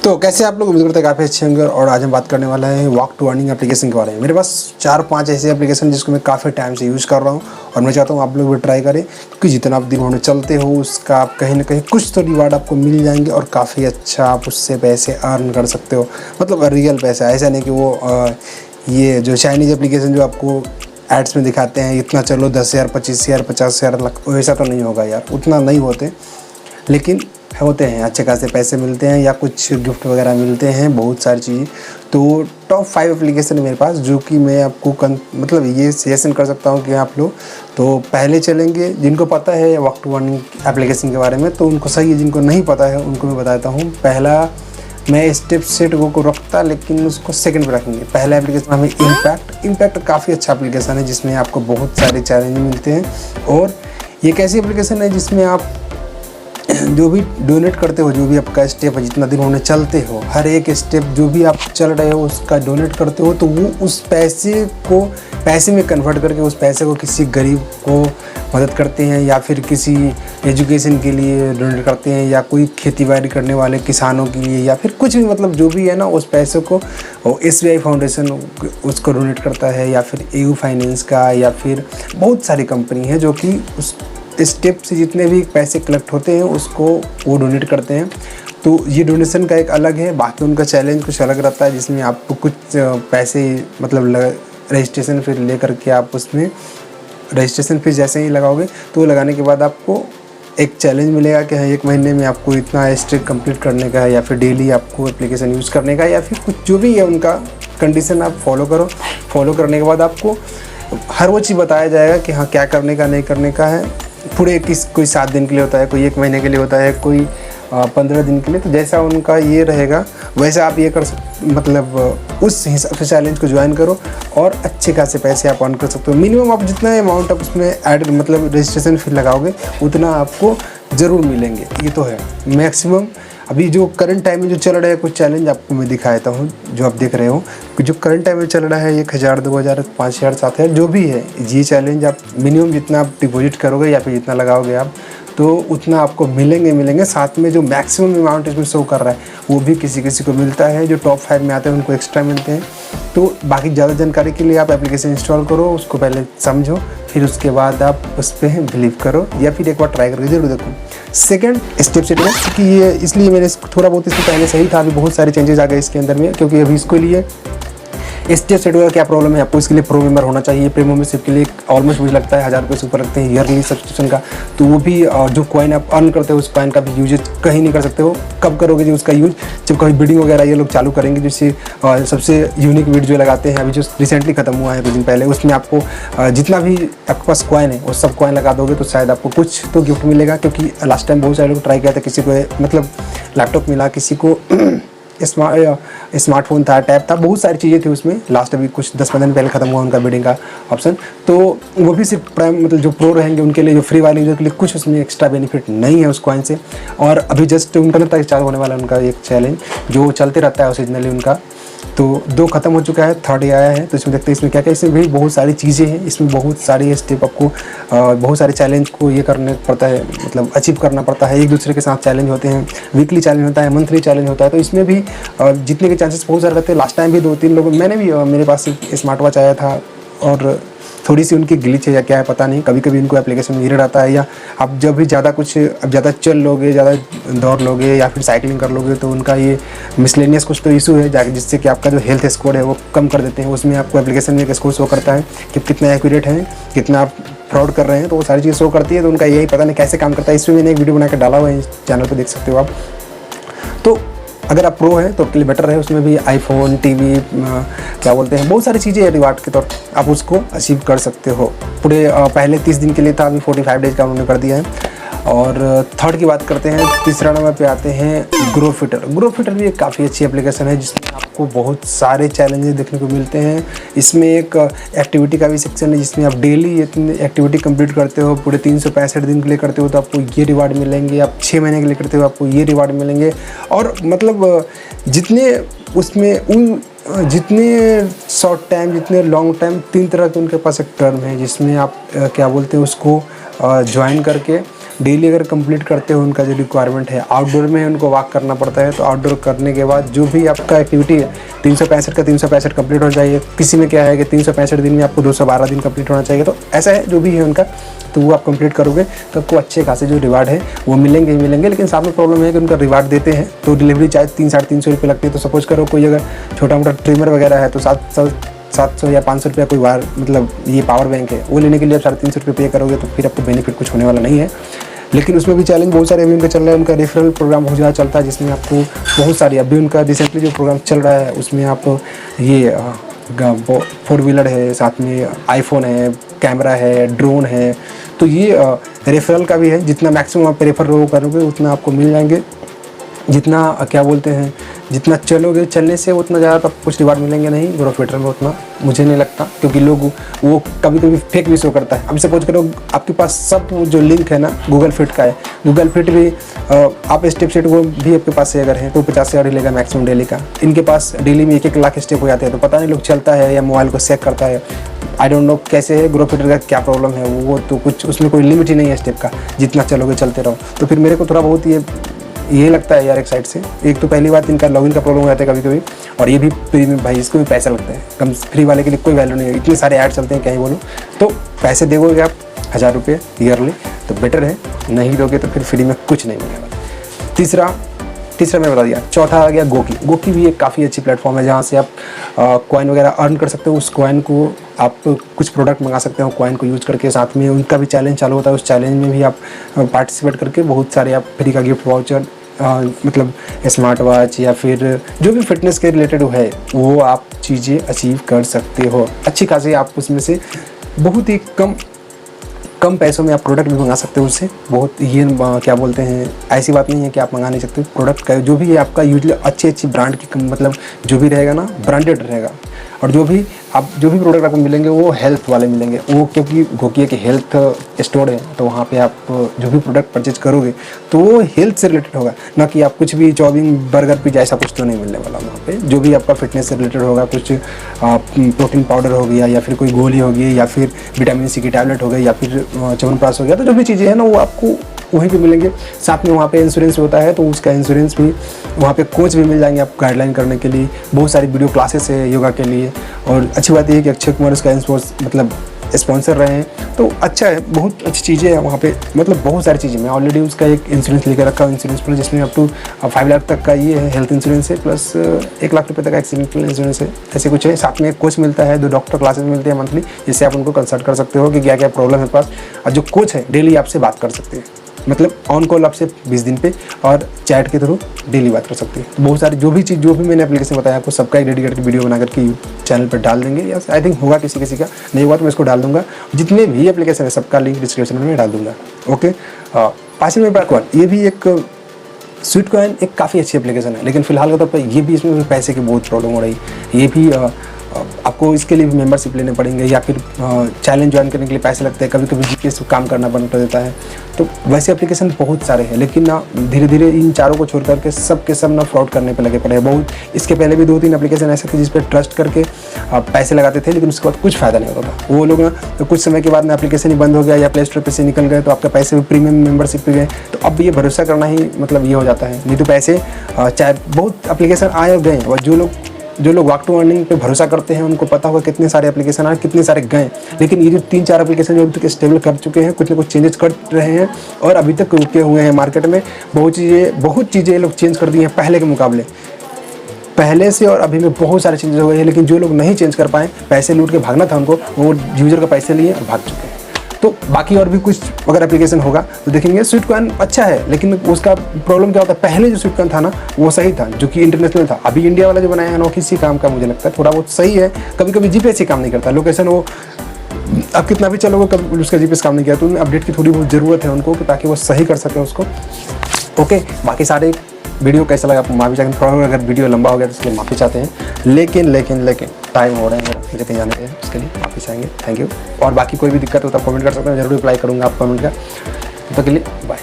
तो कैसे आप लोग, उम्मीद करते हैं काफ़ी अच्छे होंगे। और आज हम बात करने वाला है वॉक टू अर्निंग एप्लीकेशन के बारे में। मेरे पास 4-5 ऐसे एप्लीकेशन जिसको मैं काफ़ी टाइम से यूज़ कर रहा हूँ और मैं चाहता हूँ आप लोग भी ट्राई करें, क्योंकि जितना आप दिन होने चलते हो उसका आप कहीं ना कहीं कुछ तो रिवार्ड आपको मिल जाएंगे और काफ़ी अच्छा आप उससे पैसे अर्न कर सकते हो। मतलब रियल पैसा, ऐसा नहीं कि वो ये जो चाइनीज़ एप्लीकेशन जो आपको एड्स में दिखाते हैं इतना चलो 10,000, 25,000, 50,000 लाख, वैसा तो नहीं होगा यार, उतना नहीं होते, लेकिन होते हैं, अच्छे खासे पैसे मिलते हैं या कुछ गिफ्ट वगैरह मिलते हैं, बहुत सारी चीज़ें। तो टॉप 5 एप्लीकेशन है मेरे पास जो कि मैं आपको मतलब ये सजेशन कर सकता हूँ कि आप लोग तो पहले चलेंगे। जिनको पता है वॉक टू अर्निंग एप्लीकेशन के बारे में तो उनको सही है, जिनको नहीं पता है उनको मैं बताता हूँ। पहला मैं स्टेप सेट को रखता, लेकिन उसको सेकंड पे रखेंगे। पहला एप्लीकेशन हमें इम्पैक्ट काफ़ी अच्छा एप्लीकेशन है जिसमें आपको बहुत सारे चैलेंज मिलते हैं। और ये एक ऐसी एप्लीकेशन है जिसमें आप जो भी डोनेट करते हो, जो भी आपका स्टेप है, जितना दिन होने चलते हो, हर एक स्टेप जो भी आप चल रहे हो उसका डोनेट करते हो, तो वो उस पैसे में कन्वर्ट करके उस पैसे को किसी गरीब को मदद करते हैं या फिर किसी एजुकेशन के लिए डोनेट करते हैं या कोई खेती बाड़ी करने वाले किसानों के लिए या फिर कुछ भी, मतलब जो भी है ना, उस पैसे को SBI फाउंडेशन उसको डोनेट करता है या फिर EU फाइनेंस का या फिर बहुत सारी कंपनी है जो कि उस स्टेप से जितने भी पैसे कलेक्ट होते हैं उसको वो डोनेट करते हैं। तो ये डोनेशन का एक अलग है, बाकी उनका चैलेंज कुछ अलग रहता है जिसमें आपको कुछ पैसे मतलब रजिस्ट्रेशन फीस ले करके आप उसमें रजिस्ट्रेशन फीस जैसे ही लगाओगे तो वो लगाने के बाद आपको एक चैलेंज मिलेगा कि हाँ 1 महीने में आपको इतना स्टेप कंप्लीट करने का है या फिर डेली आपको एप्लीकेशन यूज़ करने का है या फिर कुछ जो भी है उनका कंडीशन आप फॉलो करो। फॉलो करने के बाद आपको हर वो चीज़ बताया जाएगा कि हाँ क्या करने का नहीं करने का है। पूरे कोई 7 दिन के लिए होता है, कोई 1 महीने के लिए होता है, कोई 15 दिन के लिए। तो जैसा उनका ये रहेगा वैसा आप ये कर मतलब उस हिसाब से चैलेंज को ज्वाइन करो और अच्छे खासे पैसे आप अर्न कर सकते हो। मिनिमम आप जितना अमाउंट आप उसमें ऐड मतलब रजिस्ट्रेशन फी लगाओगे उतना आपको ज़रूर मिलेंगे, ये तो है। मैक्सिमम अभी जो करंट टाइम में जो चल रहा है कुछ चैलेंज आपको मैं दिखाता हूँ, जो आप देख रहे हो कि जो करंट टाइम में चल रहा है 1,000, 2,000, 5,000, 7,000 जो भी है, ये चैलेंज आप मिनिमम जितना आप डिपॉजिट करोगे या फिर जितना लगाओगे आप तो उतना आपको मिलेंगे। साथ में जो मैक्सिमम अमाउंट इसमें शो कर रहा है वो भी किसी को मिलता है। जो टॉप 5 में आते हैं उनको एक्स्ट्रा मिलते हैं। तो बाकी ज़्यादा जानकारी के लिए आप एप्लीकेशन इंस्टॉल करो, उसको पहले समझो, फिर उसके बाद आप उस पर बिलीव करो या फिर एक बार ट्राई करके जरूर देखो। सेकंड स्टेप सेट है, क्योंकि ये इसलिए मैंने थोड़ा बहुत इसके पहले सही था, अभी बहुत सारे चेंजेस आ गए इसके अंदर में, क्योंकि अभी इसके लिए स्टेप सेट का क्या प्रॉब्लम है, आपको इसके लिए प्रो मेंबर होना चाहिए। प्रो मेंबरशिप के लिए ऑलमोस्ट मुझे लगता है 1,000 रुपये से ऊपर लगते हैं ईयरली सब्सक्रिप्शन का। तो वो भी जो कॉइन आप अर्न करते हो उस कॉइन का भी यूज कहीं नहीं कर सकते हो। कब करोगे जो उसका यूज, जब कभी बिडिंग वगैरह ये लोग चालू करेंगे, जिससे सबसे यूनिक वीडियो जो लगाते हैं, अभी जो रिसेंटली खत्म हुआ है कुछ दिन पहले, उसमें आपको जितना भी आपके पास कॉइन है वो सब कॉइन लगा दोगे तो शायद आपको कुछ तो गिफ्ट मिलेगा। क्योंकि लास्ट टाइम बहुत सारे लोग ट्राई किया था, किसी को मतलब लैपटॉप मिला, किसी को स्मार्टफोन था, टैब था, बहुत सारी चीज़ें थी उसमें। लास्ट अभी कुछ 10-15 दिन पहले खत्म हुआ उनका बिडिंग का ऑप्शन। तो वो भी सिर्फ प्राइम मतलब जो प्रो रहेंगे उनके लिए, जो फ्री वाले यूजर के लिए कुछ उसमें एक्स्ट्रा बेनिफिट नहीं है उस कॉइन से। और अभी जस्ट उनका तक चालू होने वाला उनका एक चैलेंज जो चलते रहता है ओरिजिनली उनका, तो 2 खत्म हो चुका है, 3rd आया है। तो इसमें देखते हैं इसमें क्या क्या, इसमें भी बहुत सारी चीज़ें हैं, इसमें बहुत सारी स्टेप आपको बहुत सारे चैलेंज को ये करने पड़ता है, मतलब अचीव करना पड़ता है। एक दूसरे के साथ चैलेंज होते हैं, वीकली चैलेंज होता है, मंथली चैलेंज होता है। तो इसमें भी जीतने के चांसेस बहुत सारे रहते हैं। लास्ट टाइम भी 2-3 लोग, मैंने भी मेरे पास एक स्मार्ट वॉच आया था और थोड़ी सी उनकी ग्लिच है या क्या है पता नहीं, कभी कभी उनको एप्लीकेशन में एरर आता है, या आप जब भी ज़्यादा चल लोगे, ज़्यादा दौड़ लोगे या फिर साइकिलिंग कर लोगे तो उनका ये मिसलेनियस कुछ तो इशू है जिससे कि आपका जो हेल्थ स्कोर है वो कम कर देते हैं। उसमें आपको एप्लीकेशन में एक स्कोर शो करता है कि कितना एक्यूरेट है, कितना आप फ्रॉड कर रहे हैं, तो वो सारी चीज़ शो करती है। तो उनका यही पता नहीं कैसे काम करता है। इसमें मैंने एक वीडियो बना के डाला हुआ है, इस चैनल पर देख सकते हो आप। तो अगर आप प्रो हैं तो आपके लिए बेटर है, उसमें भी आईफोन, टीवी, क्या बोलते हैं, बहुत सारी चीज़ें हैं रिवार्ड के तौर आप उसको अचीव कर सकते हो। पूरे पहले 30 दिन के लिए था, अभी 45 डेज का उन्होंने कर दिया है। और 3rd की बात करते हैं, 3रा नंबर पे आते हैं ग्रोफिटर भी एक काफ़ी अच्छी एप्लीकेशन है जिसमें आपको बहुत सारे चैलेंजेस देखने को मिलते हैं। इसमें एक एक्टिविटी का भी सेक्शन है जिसमें आप डेली एक्टिविटी कंप्लीट करते हो, पूरे 365 दिन के लिए करते हो तो आपको ये रिवार्ड मिलेंगे। आप 6 महीने के लिए करते हो आपको ये रिवार्ड मिलेंगे। और मतलब जितने उसमें जितने शॉर्ट टाइम, जितने लॉन्ग टाइम, 3 तरह के उनके पास एक टर्म है जिसमें आप क्या बोलते हैं उसको ज्वाइन करके डेली अगर कंप्लीट करते हो उनका जो रिक्वायरमेंट है, आउटडोर में उनको वॉक करना पड़ता है, तो आउटडोर करने के बाद जो भी आपका एक्टिविटी है 365 का 365 कंप्लीट होना चाहिए। किसी में क्या है कि 365 दिन में आपको 212 दिन कंप्लीट होना चाहिए, तो ऐसा है जो भी है उनका, तो वो आप कंप्लीट करोगे तो आपको अच्छे खासे जो रिवार्ड है वो मिलेंगे ही मिलेंगे। लेकिन साथ में प्रॉब्लम है कि उनका रिवार्ड देते हैं तो डिलीवरी चार्ज 300-350 रुपये लगती है। तो सपोज करो कोई अगर छोटा मोटा ट्रिमर वगैरह है तो 700 या 500 रुपया कोई वायर मतलब ये पावर बैंक है वो लेने के लिए आप 350 रुपये पे करोगे तो फिर आपको बेनिफिट कुछ होने वाला नहीं है। लेकिन उसमें भी चैलेंज बहुत सारे अभी उनका चल रहा है। उनका रेफरल प्रोग्राम बहुत ज़्यादा चलता है जिसमें आपको बहुत सारी, अभी उनका रिसेंटली जो प्रोग्राम चल रहा है उसमें आप ये 4 व्हीलर है, साथ में आईफोन है, कैमरा है, ड्रोन है, तो ये रेफरल का भी है। जितना मैक्सिमम आप रेफर करोगे उतना आपको मिल जाएंगे। जितना क्या बोलते हैं, जितना चलोगे चलने से उतना ज़्यादा तो कुछ रिवार्ड मिलेंगे नहीं ग्रोथ फिटर में, उतना मुझे नहीं लगता, क्योंकि लोग वो कभी कभी फेक भी शो करता है। अब सपोज करो आपके पास सब जो लिंक है ना गूगल फिट का है, गूगल फिट भी आप स्टेप सेट वो भी आपके पास से अगर है तो 50,000 लेगा मैक्सिमम डेली का। इनके पास डेली में 1-1 लाख स्टेप हो जाते हैं, तो पता नहीं लोग चलता है या मोबाइल को चेक करता है, आई डोंट नो कैसे है ग्रोथ फिटर का क्या प्रॉब्लम है। वो तो कुछ उसमें कोई लिमिट ही नहीं है स्टेप का, जितना चलोगे चलते रहो। तो फिर मेरे को थोड़ा बहुत ये लगता है यार एक साइड से, एक तो पहली बात इनका लॉगिन का प्रॉब्लम हो जाता है कभी कभी, और ये भी फ्री में भाई इसको भी पैसा लगता है। कम फ्री वाले के लिए कोई वैल्यू नहीं है, इतने सारे ऐड चलते हैं क्या ही बोलूँ। तो पैसे दोगे आप 1000 रुपये ईयरली तो बेटर है, नहीं दोगे तो फिर फ्री में कुछ नहीं मिलेगा। तीसरा मैं बता दिया। चौथा आ गया गोकी। गोकी भी एक काफ़ी अच्छी प्लेटफॉर्म है जहाँ से आप कॉइन वगैरह अर्न कर सकते हो। उस कॉइन को आप कुछ प्रोडक्ट मंगा सकते हो कॉइन को यूज़ करके। साथ में उनका भी चैलेंज चालू होता है, उस चैलेंज में भी आप पार्टिसिपेट करके बहुत सारे आप फ्री का गिफ्ट वाउचर मतलब स्मार्ट वॉच या फिर जो भी फिटनेस के रिलेटेड है वो आप चीज़ें अचीव कर सकते हो। अच्छी खासी आप उसमें से बहुत ही कम पैसों में आप प्रोडक्ट भी मंगा सकते हो उससे। बहुत ये क्या बोलते हैं, ऐसी बात नहीं है कि आप मंगा नहीं सकते। प्रोडक्ट का जो भी है आपका यूजली अच्छी ब्रांड की मतलब जो भी रहेगा ना ब्रांडेड रहेगा, और जो भी प्रोडक्ट आपको मिलेंगे वो हेल्थ वाले मिलेंगे। वो क्योंकि गोकिया की हेल्थ स्टोर है तो वहाँ पे आप जो भी प्रोडक्ट परचेज करोगे तो वो हेल्थ से रिलेटेड होगा, ना कि आप कुछ भी चॉपिंग बर्गर पिज़्ज़ा ऐसा कुछ तो नहीं मिलने वाला वहाँ पे। जो भी आपका फिटनेस से रिलेटेड होगा, कुछ प्रोटीन पाउडर हो गया या फिर कोई गोली होगी या फिर विटामिन सी की टैबलेट हो गई या फिर च्यवनप्राश हो गया, तो जो भी चीज़ें हैं ना वो आपको वहीं पे मिलेंगे। साथ में वहाँ पे इंश्योरेंस होता है तो उसका इंश्योरेंस भी, वहाँ पे कोच भी मिल जाएंगे आपको गाइडलाइन करने के लिए। बहुत सारी वीडियो क्लासेस है योगा के लिए, और अच्छी बात यह है कि अक्षय कुमार उसका मतलब स्पॉन्सर रहे हैं, तो अच्छा है। बहुत अच्छी चीज़ें हैं वहाँ पे, मतलब बहुत सारी चीज़ें। मैं ऑलरेडी उसका एक इंश्योरेंस लेकर रखा हूँ, इंश्योरेंस प्लस, जिसमें अप टू 5 लाख तक का ये है हेल्थ इंश्योरेंस है, प्लस 1 लाख रुपये तक का एक्सीडेंटल इंश्योरेंस है, ऐसे कुछ है। साथ में एक कोच मिलता है, 2 डॉक्टर क्लासेस मिलते हैं मंथली, जिससे आप उनको कंसल्ट कर सकते हो कि क्या क्या प्रॉब्लम है पास। और जो कोच है डेली आपसे बात कर सकते हैं, मतलब ऑन कॉल आपसे 20 दिन पे और चैट के थ्रू डेली बात कर सकते हैं। तो बहुत सारी जो भी मैंने एप्लीकेशन बताया आपको सबका एक डेडिकेटेड वीडियो बना करके चैनल पर डाल देंगे, या आई थिंक होगा किसी का, नहीं हुआ तो मैं इसको डाल दूंगा। जितने भी एप्लीकेशन है सबका लिंक डिस्क्रिप्शन में डाल दूंगा। ओके, 5 में बैकवर्ड, ये भी एक स्वीट कॉइन एक काफ़ी अच्छी एप्लीकेशन है, लेकिन फिलहाल के तौर पर ये भी, इसमें भी पैसे की बहुत प्रॉब्लम हो रही है। ये भी आपको इसके लिए भी मेंबरशिप लेने पड़ेंगे या फिर चैलेंज ज्वाइन करने के लिए पैसे लगते हैं, कभी कभी जीपीएस काम करना पड़ देता है। तो वैसे एप्लीकेशन बहुत सारे हैं, लेकिन ना धीरे धीरे इन चारों को छोड़ करके सब के सब ना फ्रॉड करने पे लगे पड़े हैं बहुत। इसके पहले भी 2-3 एप्लीकेशन ऐसे थे जिस पर ट्रस्ट करके पैसे लगाते थे, लेकिन उसके बाद कुछ फ़ायदा नहीं होता था। वो लोग ना तो कुछ समय के बाद ना एप्लीकेशन ही बंद हो गया या प्ले स्टोर पर से निकल गए, तो आपके पैसे भी प्रीमियम मेंबरशिप पे गए। तो अब ये भरोसा करना ही मतलब ये हो जाता है, नहीं तो पैसे चाहे बहुत एप्लीकेशन आए और गए, और जो लोग वॉक टू अर्निंग पे भरोसा करते हैं उनको पता होगा कितने सारे एप्लीकेशन आए, कितने सारे गए। लेकिन ये जो 3-4 एप्लीकेशन जो अभी तक स्टेबल कर चुके हैं, कुछ ना कुछ चेंजेस कर रहे हैं और अभी तक रुके हुए हैं मार्केट में। बहुत चीज़ें ये लोग चेंज कर दी हैं पहले के मुकाबले, पहले से और अभी में बहुत सारे चेंजेस हो गए हैं। लेकिन जो लोग नहीं चेंज कर पाए, पैसे लूट के भागना था उनको, वो यूज़र का पैसे लिए और भाग चुके हैं। तो बाकी और भी कुछ अगर एप्लीकेशन होगा तो देखेंगे। स्वीट कॉइन अच्छा है, लेकिन उसका प्रॉब्लम क्या होता है, पहले जो स्वीट कॉइन था ना वो सही था, जो कि इंटरनेशनल था। अभी इंडिया वाला जो बनाया है ना वो किसी काम का मुझे लगता है, थोड़ा बहुत सही है, कभी कभी जीपीएस ही काम नहीं करता। लोकेशन वो अब कितना भी चलोगे कभी उसका जीपीएस काम नहीं किया, तो उन्हें अपडेट की थोड़ी बहुत ज़रूरत है उनको, ताकि वो सही कर सके उसको। ओके, बाकी सारे वीडियो कैसा लगा आपको माफ़ी चाहते हैं, अगर वीडियो लंबा हो गया तो इसलिए माफ़ी चाहते हैं। लेकिन टाइम हो रहा है मुझे कहीं जाने के, उसके लिए माफ़ी चाहेंगे। Thank you. और बाकी कोई भी दिक्कत हो तो आप कमेंट कर सकते हैं, जरूर रिप्लाई करूँगा आप कमेंट का। तो के लिए बाय।